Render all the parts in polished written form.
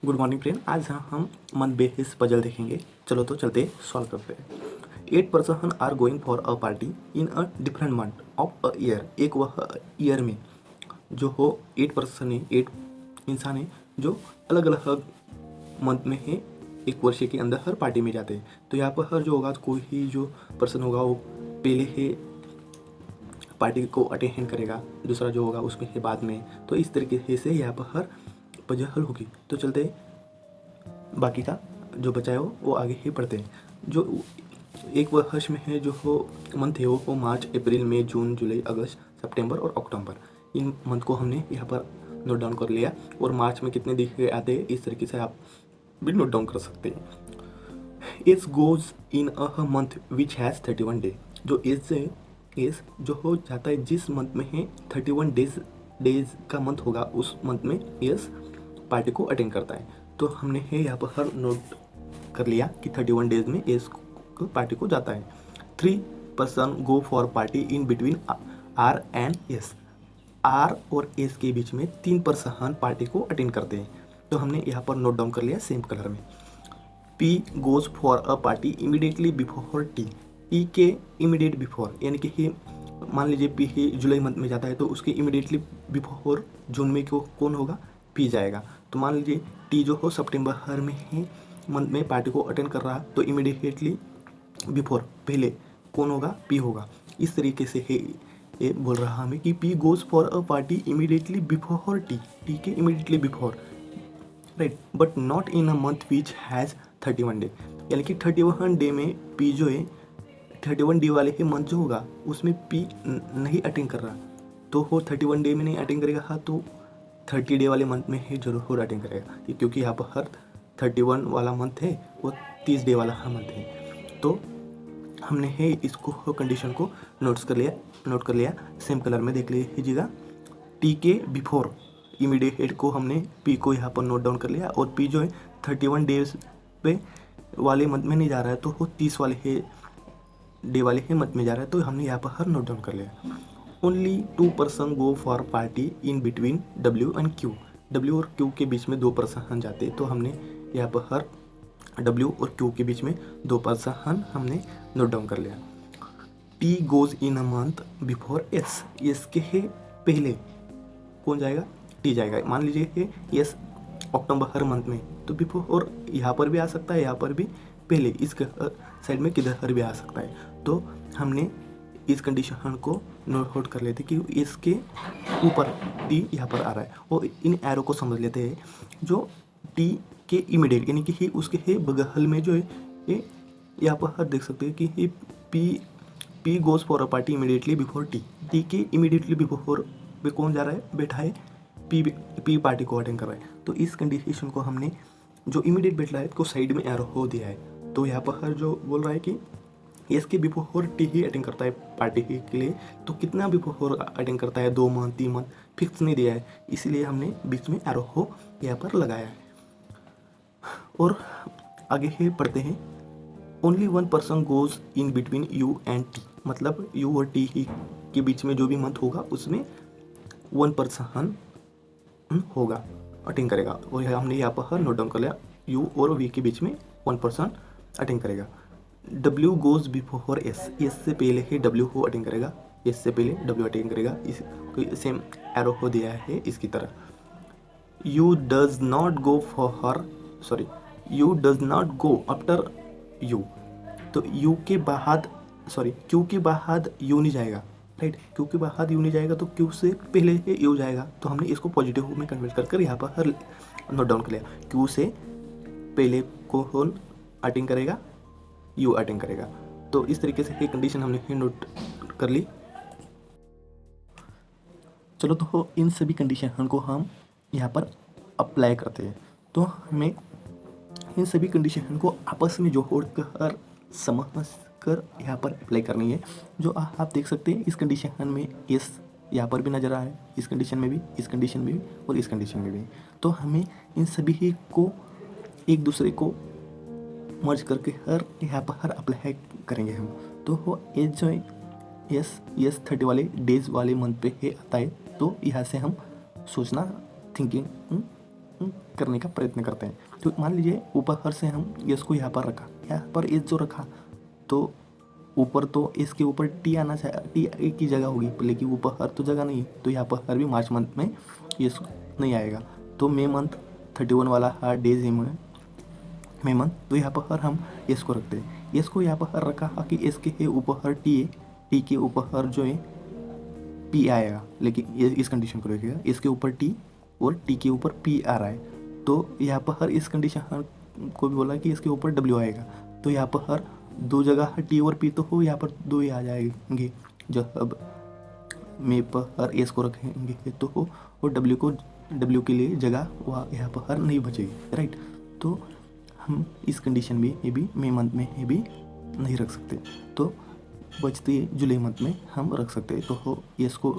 Good morning friend. आज हम month basis puzzle देखेंगे। चलो तो चलते सॉल्व करते हैं। 8 person are going for a party in a different month of a year. एक वह ईयर में जो हो 8 पर्सन है, 8 इंसान है जो अलग अलग मंथ में है, एक वर्ष के अंदर हर पार्टी में जाते हैं। तो यहाँ पर हर जो होगा, कोई ही जो पर्सन होगा वो पहले है पार्टी को अटेंड करेगा, दूसरा जो होगा उसमें है बाद में। तो इस तरीके से यहाँ पर हर पजल हल होगी। तो चलते बाकी का जो बचा है वो आगे ही पढ़ते हैं। जो एक वर्ष में है जो हो मंथ है वो मार्च, अप्रैल, मई, जून, जुलाई, अगस्त, सितंबर और अक्टूबर। इन मंथ को हमने यहाँ पर नोट डाउन कर लिया। और मार्च में कितने दिन आते हैं इस तरीके से आप भी नोट डाउन कर सकते हैं। As goes in a month which has 31 day. जो एज जो हो जाता है जिस मंथ में है 31 डेज का मंथ होगा, उस मंथ में एज पार्टी को अटेंड करता है। तो हमने है यहाँ पर हर नोट कर लिया कि 31 डेज में एस पार्टी को जाता है। 3 person go for party in between R and S. R और एस के बीच में 3 पर्सन पार्टी को अटेंड करते हैं। तो हमने यहाँ पर नोट डाउन कर लिया सेम कलर में। P goes for a party immediately before T. T के इमीडिएट बिफोर, यानी कि मान लीजिए पी ही जुलाई मंथ में जाता है तो उसके इमीडिएटली बिफोर जून में कौन होगा, पी जाएगा। तो मान लीजिए टी जो हो सितंबर हर में ही मंथ में पार्टी को अटेंड कर रहा, तो इमीडिएटली बिफोर पहले कौन होगा, पी होगा। इस तरीके से है ये बोल रहा हमें कि P goes for a party immediately before T. T के immediately before, right, but not in a month which has 31 day. यानी कि 31 डे में पी जो है 31 डे वाले ही मंथ जो होगा उसमें पी नहीं अटेंड कर रहा, तो वो 31 डे में नहीं अटेंड करेगा। हाँ, तो 30 डे वाले मंथ में ही जरूर अटेंड करेगा, क्योंकि यहाँ पर हर 31 वाला मंथ है वो 30 डे वाला मंथ है। तो हमने है इसको कंडीशन को नोट कर लिया। सेम कलर में देख लीजिएगा। टी के बिफोर इमीडिएट को हमने पी को यहाँ पर नोट डाउन कर लिया। और पी जो है 31 डेज पे वाले मंथ में नहीं जा रहा है, तो वो 30 वाले है डे वाले ही मंथ में जा रहा है। तो हमने यहाँ पर हर नोट डाउन कर लिया। Only 2 person go for party in between W and Q. W और क्यू के बीच में 2 पर्सन जाते, तो हमने यहाँ पर हर डब्ल्यू और क्यू के बीच में 2 पर्सन हमने नोट डाउन कर लिया। T goes in a month before S. S के है पहले कौन जाएगा, टी जाएगा। मान लीजिए एस अक्टूबर हर मंथ में, तो बिफोर और यहाँ पर भी आ सकता है, यहाँ पर भी पहले इस साइड में किधर भी आ सकता है। तो हमने इस कंडीशन को नोट कर लेते कि इसके ऊपर टी यहाँ पर आ रहा है। और इन एरो को समझ लेते हैं जो टी के इमीडिएट, यानी कि उसके है बगल में जो है ये यहाँ पर देख सकते हैं कि P goes for a party immediately before T. T के इमीडिएटली बिफोर पे कौन जा रहा है, बैठा है पी पार्टी को अटेंड कर रहा है। तो इस कंडीशन को हमने जो इमीडिएट बैठ रहा है को साइड में एरो हो दिया है। तो यहाँ पर जो बोल रहा है कि एस के बिफोर टी ही अटेंड करता है पार्टी के लिए। तो कितना बिफोर अटेंड करता है, 2 मंथ 3 मंथ फिक्स नहीं दिया है, इसीलिए हमने बीच में एरो हो यहाँ पर लगाया है। और आगे ही पढ़ते हैं। Only 1 person goes in between you and T. मतलब यू और टी ही के बीच में जो भी मंथ होगा उसमें 1 पर्सन होगा, अटेंड करेगा। और हमने यहाँ पर नोट डाउन कर लिया, यू और वी के बीच में 1 पर्सन अटेंड करेगा। W goes before S. S से पहले ही डब्ल्यू को अटेंड करेगा, एस से पहले डब्ल्यू अटेंड करेगा। इस सेम एरो हो दिया है इसकी तरह। You does not go for her, sorry, you does not go after you. तो यू के बाद, सॉरी, क्यू के बाद यू नहीं जाएगा, राइट। क्यू के बाद यू नहीं जाएगा तो क्यू से पहले ही यू जाएगा। तो हमने इसको पॉजिटिव में कन्वर्ट कर यहाँ पर हर नोट डाउन कर लिया। क्यू से पहले कौन अटेंड करेगा, यू अटेंड करेगा। तो इस तरीके से ये कंडीशन हमने नोट कर ली। चलो तो इन सभी कंडीशन को हम यहाँ पर अप्लाई करते हैं। तो हमें इन सभी कंडीशन को आपस में जोड़कर समझ कर यहाँ पर अप्लाई करनी है। जो आप देख सकते हैं इस कंडीशन में एस यहाँ पर भी नजर आ रहा है, इस कंडीशन में भी, इस कंडीशन में भी और इस कंडीशन में भी। तो हमें इन सभी को एक दूसरे को मर्ज करके हर यहाँ पर हर अप्लाई करेंगे हम। तो वो एज जो है एस 30 वाले डेज वाले मंथ पे है आता है। तो यहाँ से हम सोचना, थिंकिंग हम करने का प्रयत्न करते हैं। तो मान लीजिए ऊपर हर से हम एस को यहाँ पर रखा, यहाँ पर एस जो रखा तो ऊपर तो इसके ऊपर टी आना चाहिए, टी एक ही जगह होगी, लेकिन ऊपर हर तो जगह नहीं, तो यहाँ पर हर भी मार्च मंथ में ये नहीं आएगा। तो मई मंथ 31 वाला हर डेज मई मंथ, तो यहाँ पर हर हम एस को रखते हैं। एस को यहाँ पर हर रखा कि एस के ऊपर हर टी है, टी के ऊपर हर जो है पी आएगा, लेकिन ये इस कंडीशन को रखिएगा, इसके ऊपर टी और टी के ऊपर पी आ रहा है। तो यहाँ पर हर इस कंडीशन को भी बोला कि इसके ऊपर डब्ल्यू आएगा, तो यहाँ पर हर दो जगह टी और पी तो हो, यहाँ पर दो ही आ जाएंगे। जब अब मे पर हर एस को रखेंगे तो हो, और डब्ल्यू के लिए जगह वहाँ यहाँ पर हर नहीं बचेगी, राइट। तो हम इस कंडीशन में ये भी मई मंथ में ये भी नहीं रख सकते, तो बचते जुलाई मंथ में हम रख सकते हैं। तो हो एस को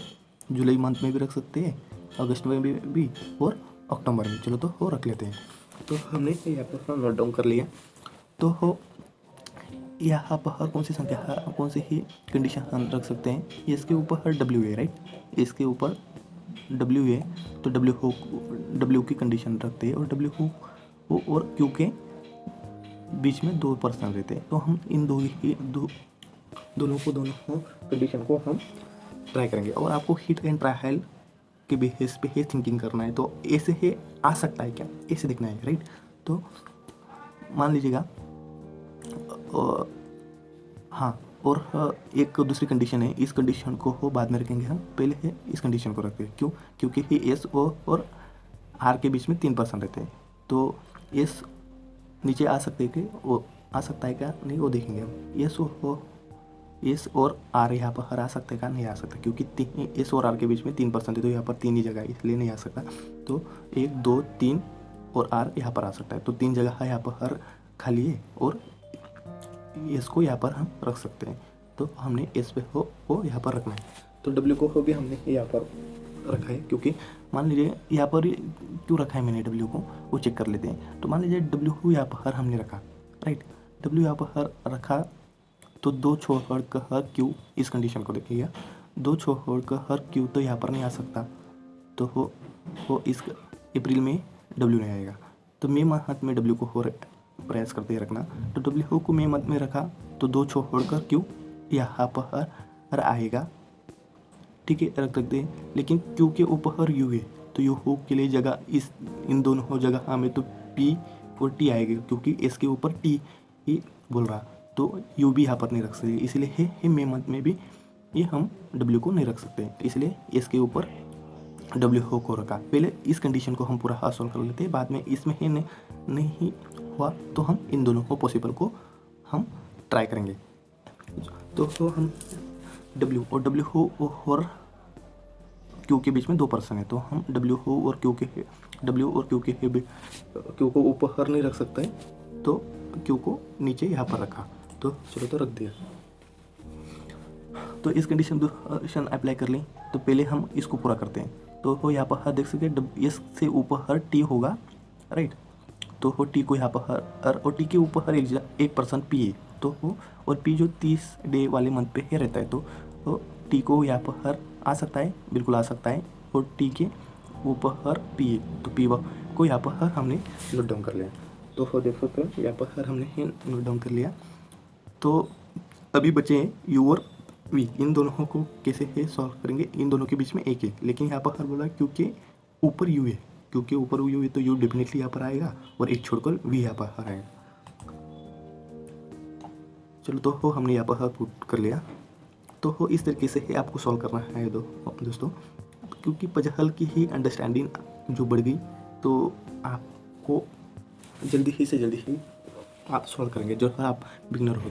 जुलाई मंथ में भी रख सकते हैं, अगस्त में भी और अक्टूबर में। चलो तो हो रख लेते हैं। तो हमने यहाँ पर नोट डाउन कर लिया। तो हो यहाँ पर कौन सी संख्या, कौन सी ही कंडीशन हम रख सकते हैं, इसके ऊपर हर डब्ल्यू है, राइट। इसके ऊपर डब्ल्यू है तो डब्ल्यू की कंडीशन रखते हैं, और डब्ल्यू हो और क्यू के बीच में 2% रहते हैं। तो हम इन दोनों कंडीशन को हम ट्राई करेंगे, और आपको हिट एंड ट्रायल के बेसिस पे ही थिंकिंग करना है। तो ऐसे ही आ सकता है क्या, ऐसे देखना है, राइट। तो मान लीजिएगा हाँ, और एक दूसरी कंडीशन है, इस कंडीशन को हो बाद में रखेंगे हम, पहले है इस कंडीशन को रखते हैं। क्यों? क्योंकि एस और आर के बीच में 3% रहते हैं। तो एस नीचे आ सकते हैं कि वो आ सकता है क्या, नहीं वो देखेंगे हम। एस और आर यहाँ पर हर आ सकता है क्या, नहीं आ सकता, क्योंकि एस और आर के बीच में 3% है, तो यहाँ पर 3 ही जगह है, इसलिए नहीं आ सकता। तो 1 2 3 और आर यहाँ पर आ सकता है, तो 3 जगह है यहाँ पर हर खाली है, और एस को यहाँ पर हम रख सकते हैं। तो हमने एस पे हो यहाँ पर रखना है। तो डब्ल्यू को हो भी हमने यहाँ पर रखा है, क्योंकि मान लीजिए यहाँ पर क्यों रखा है मैंने डब्ल्यू को, वो चेक कर लेते हैं। तो मान लीजिए डब्ल्यू को यहाँ पर हर हमने रखा, राइट। डब्ल्यू यहाँ पर हर रखा, तो 2 छोड़ कर हर क्यू, इस कंडीशन को देखिएगा, 2 छोड़ कर हर क्यू तो यहाँ पर नहीं आ सकता। तो हो इस अप्रैल में डब्ल्यू नहीं आएगा, तो मई मंथ में डब्ल्यू को हो प्रयास करते रखना। तो डब्ल्यू को मई मंथ में रखा, तो 2 छोड़ कर क्यू यहाँ पर हर आएगा, ठीक है, रख सकते हैं। लेकिन क्यू के ऊपर हर यू है, तो यू हो के लिए जगह इन दोनों जगह हमें तो पी और टी आएगी, क्योंकि एस के ऊपर टी ही बोल रहा, तो यू भी यहाँ पर नहीं रख सकते। इसलिए है मई मंथ में भी ये हम डब्ल्यू को नहीं रख सकते, इसलिए एस के ऊपर डब्ल्यू को रखा। पहले इस कंडीशन को हम पूरा सॉल्व कर लेते हैं, बाद में इसमें ही नहीं हुआ तो हम इन दोनों को पॉसिबल को हम ट्राई करेंगे। तो हम डब्ल्यू और क्यू के बीच में 2% है, तो हम डब्ल्यू और क्यू को ऊपर हर नहीं रख सकते, तो क्यू को नीचे यहाँ पर रखा। तो चलो तो रख दिया। तो इस कंडीशन अप्लाई कर ली, तो पहले हम इसको पूरा करते हैं। तो हो यहाँ पर हर देख सकते एस से ऊपर हर टी होगा, राइट। तो हो टी को यहाँ पर हर और टी के ऊपर हर 1% पी है, तो हो और पी जो 30 डे वाले मंथ पे ही रहता है, तो टी को यहाँ पर हर आ सकता है, बिल्कुल आ सकता है, और टी के ऊपर हर पी है, तो पी को यहाँ पर हर हमने नोट डाउन कर लिया। तो हो देख सकते हो यहाँ पर हर हमने नोट डाउन कर लिया। तो अभी बचे हैं यू और वी, इन दोनों को कैसे है सॉल्व करेंगे। इन दोनों के बीच में एक है, लेकिन यहाँ पर हर बोला क्योंकि ऊपर यू है, क्योंकि ऊपर यू है तो यू डेफिनेटली यहाँ पर आएगा, और एक छोड़कर वी यहाँ पर आएगा। चलो तो हो हमने यहाँ पर हर पुट कर लिया। तो हो इस तरीके से ही आपको सॉल्व करना है दोस्तों, क्योंकि पजल की ही अंडरस्टैंडिंग जो बढ़ गई, तो आपको जल्दी ही आप सॉल्व करेंगे जो आप बिगनर हो।